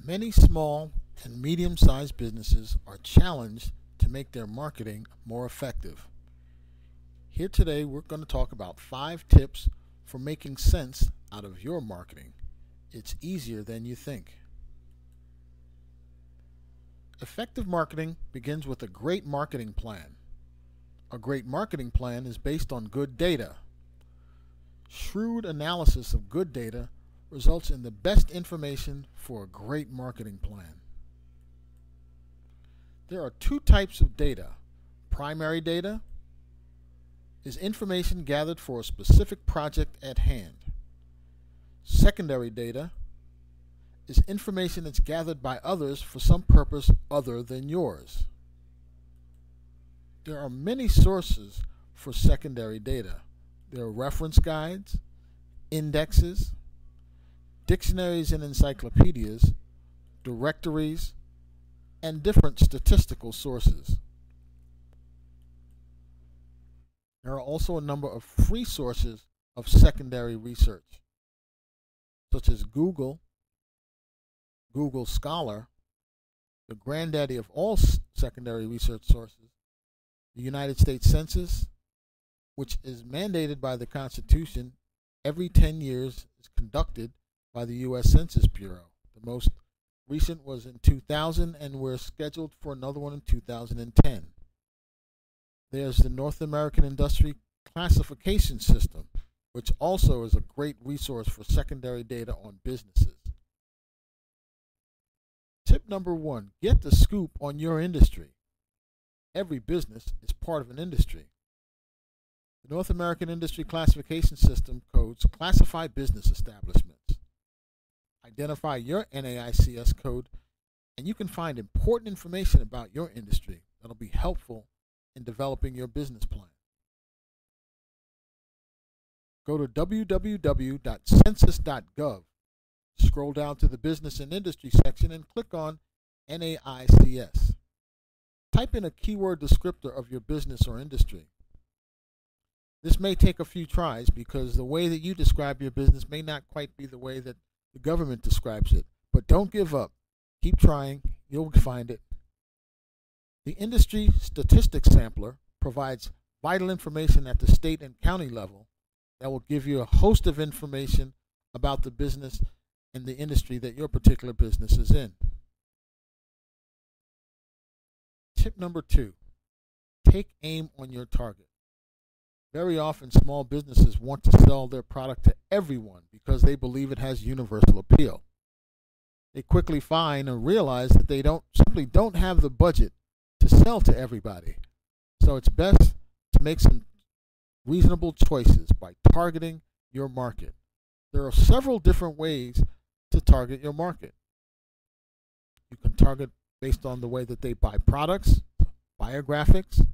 Many small and medium sized businesses are challenged to make their marketing more effective. Here today, we're going to talk about 5 tips for making sense out of your marketing. It's easier than you think. Effective marketing begins with a great marketing plan. A great marketing plan is based on good data. Shrewd analysis of good data results in the best information for a great marketing plan. There are 2 types of data. Primary data is information gathered for a specific project at hand. Secondary data is information that's gathered by others for some purpose other than yours. There are many sources for secondary data. There are reference guides, indexes, dictionaries and encyclopedias, directories, and different statistical sources. There are also a number of free sources of secondary research, such as Google Scholar, the granddaddy of all secondary research sources, the United States Census, which is mandated by the Constitution every 10 years, is conducted by the U.S. Census Bureau. The most recent was in 2000, and we're scheduled for another one in 2010. There's the North American Industry Classification System, which also is a great resource for secondary data on businesses. Tip number 1, get the scoop on your industry. Every business is part of an industry. The North American Industry Classification System codes classify business establishments. Identify your NAICS code, and you can find important information about your industry that'll be helpful in developing your business plan. Go to www.census.gov, scroll down to the Business and Industry section, and click on NAICS. Type in a keyword descriptor of your business or industry. This may take a few tries because the way that you describe your business may not quite be the way that the government describes it. But don't give up. Keep trying. You'll find it. The Industry Statistics Sampler provides vital information at the state and county level that will give you a host of information about the business and the industry that your particular business is in. Tip number 2, take aim on your target. Very often, small businesses want to sell their product to everyone because they believe it has universal appeal. They quickly find and realize that they simply don't have the budget to sell to everybody. So it's best to make some reasonable choices by targeting your market. There are several different ways to target your market. You can target based on the way that they buy products, biographics.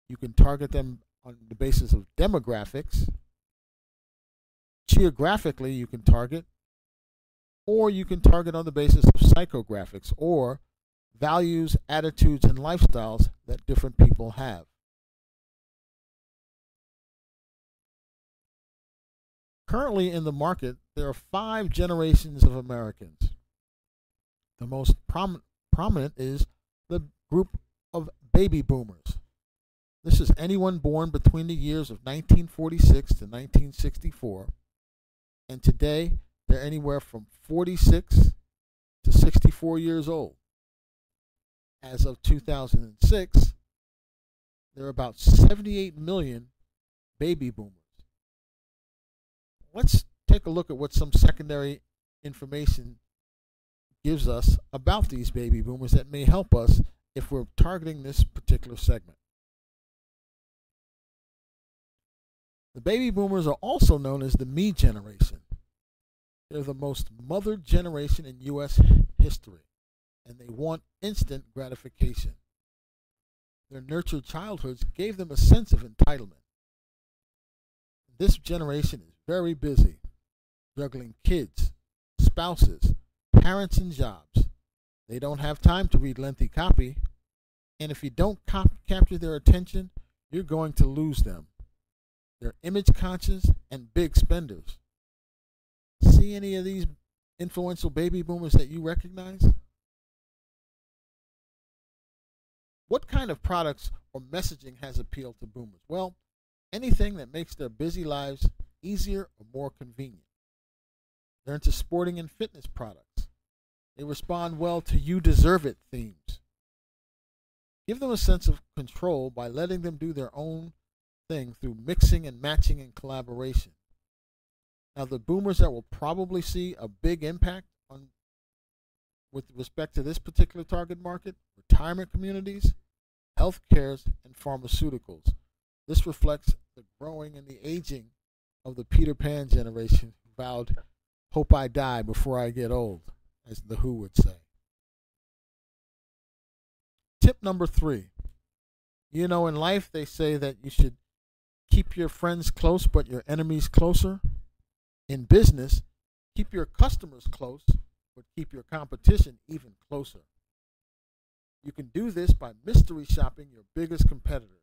You can target them on the basis of demographics. Geographically, you can target, or you can target on the basis of psychographics, or values, attitudes, and lifestyles that different people have. Currently in the market, there are 5 generations of Americans. The most prominent is the group of baby boomers. This is anyone born between the years of 1946 to 1964, and today they're anywhere from 46 to 64 years old. As of 2006, there are about 78 million baby boomers. Let's take a look at what some secondary information gives us about these baby boomers that may help us if we're targeting this particular segment. The baby boomers are also known as the me generation. They're the most mothered generation in U.S. history, and they want instant gratification. Their nurtured childhoods gave them a sense of entitlement. This generation is very busy, juggling kids, spouses, parents, and jobs. They don't have time to read lengthy copy, and if you don't capture their attention, you're going to lose them. They're image conscious and big spenders. See any of these influential baby boomers that you recognize? What kind of products or messaging has appealed to boomers? Well, anything that makes their busy lives easier or more convenient. They're into sporting and fitness products. They respond well to "you deserve it" themes. Give them a sense of control by letting them do their own thing through mixing and matching and collaboration. Now, the boomers that will probably see a big impact with respect to this particular target market: retirement communities, healthcares, and pharmaceuticals. This reflects the growing and the aging of the Peter Pan generation who vowed, "Hope I die before I get old," as the Who would say. Tip number 3. You know, in life they say that you should keep your friends close but your enemies closer. In business, keep your customers close but keep your competition even closer. You can do this by mystery shopping your biggest competitors.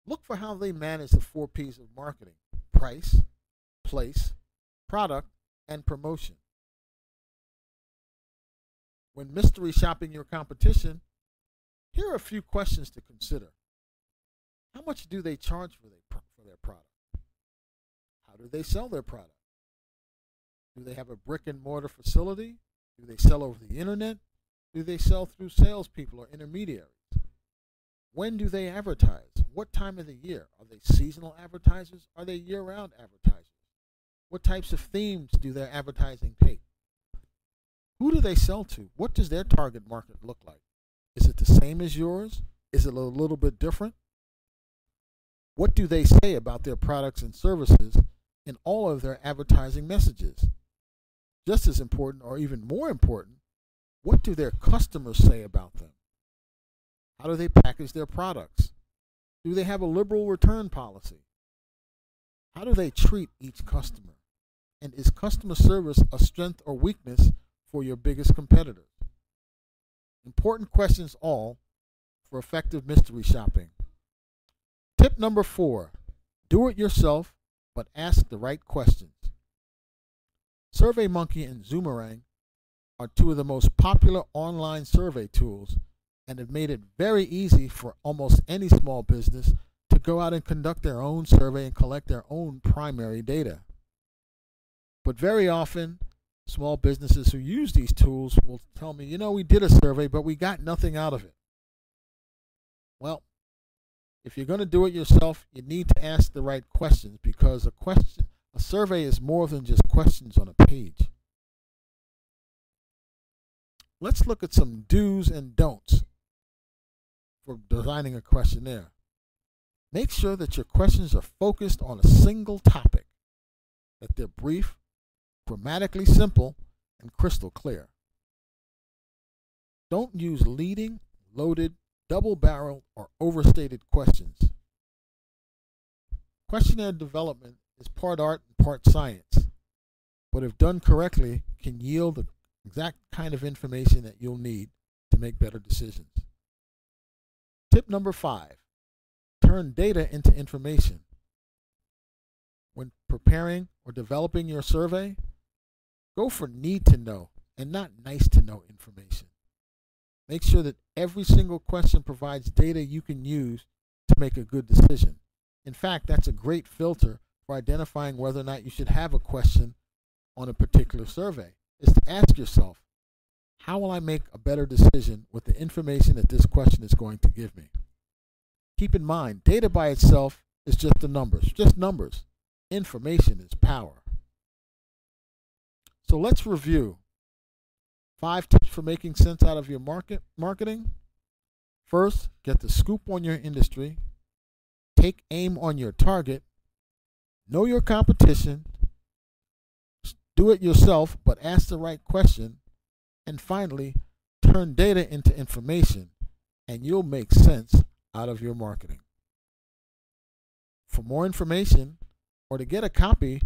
Look for how they manage the 4 P's of marketing: price, place, product, and promotion. When mystery shopping your competition, here are a few questions to consider. How much do they charge for their product? How do they sell their product? Do they have a brick and mortar facility? Do they sell over the internet? Do they sell through salespeople or intermediaries? When do they advertise? What time of the year? Are they seasonal advertisers? Are they year-round advertisers? What types of themes do their advertising take? Who do they sell to? What does their target market look like? Is it the same as yours? Is it a little bit different? What do they say about their products and services in all of their advertising messages? Just as important, or even more important, what do their customers say about them? How do they package their products? Do they have a liberal return policy? How do they treat each customer? And is customer service a strength or weakness for your biggest competitors? Important questions all for effective mystery shopping. Tip number 4, do it yourself, but ask the right questions. SurveyMonkey and Zoomerang are 2 of the most popular online survey tools and have made it very easy for almost any small business to go out and conduct their own survey and collect their own primary data. But very often, small businesses who use these tools will tell me, we did a survey, but we got nothing out of it. Well, if you're going to do it yourself, you need to ask the right questions, because a survey is more than just questions on a page. Let's look at some do's and don'ts for designing a questionnaire. Make sure that your questions are focused on a single topic, that they're brief, grammatically simple, and crystal clear. Don't use leading, loaded, double-barreled, or overstated questions. Questionnaire development is part art and part science, but if done correctly, can yield the exact kind of information that you'll need to make better decisions. Tip number 5, turn data into information. When preparing or developing your survey, go for need to know and not nice to know information. Make sure that every single question provides data you can use to make a good decision. In fact, that's a great filter for identifying whether or not you should have a question on a particular survey, is to ask yourself, how will I make a better decision with the information that this question is going to give me? Keep in mind, data by itself is just the numbers, just numbers. Information is power. So let's review 5 tips for making sense out of your marketing. First, get the scoop on your industry. Take aim on your target. Know your competition. Do it yourself, but ask the right question. And finally, turn data into information, and you'll make sense out of your marketing. For more information, or to get a copy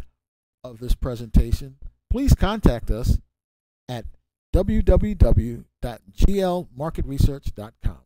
of this presentation, please contact us at www.glmarketresearch.com.